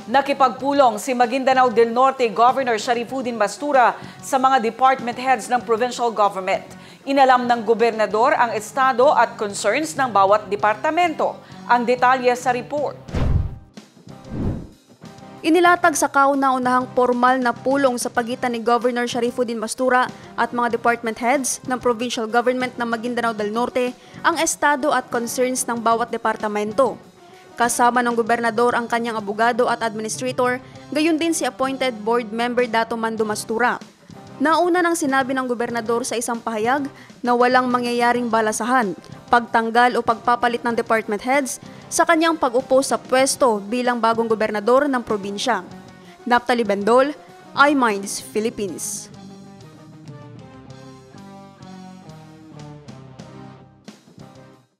Nakipagpulong si Maguindanao del Norte Governor Sharifuddin Mastura sa mga department heads ng provincial government. Inalam ng gobernador ang estado at concerns ng bawat departamento. Ang detalye sa report. Inilatag sa kauna-unahang formal na pulong sa pagitan ni Governor Sharifuddin Mastura at mga department heads ng provincial government ng Maguindanao del Norte ang estado at concerns ng bawat departamento. Kasama ng gobernador ang kanyang abogado at administrator, gayon din si appointed board member Dato Mando Mastura. Nauna nang sinabi ng gobernador sa isang pahayag na walang mangyayaring balasahan, pagtanggal o pagpapalit ng department heads sa kanyang pag-upo sa pwesto bilang bagong gobernador ng probinsya. Naphtali Bendol, iMinds Philippines.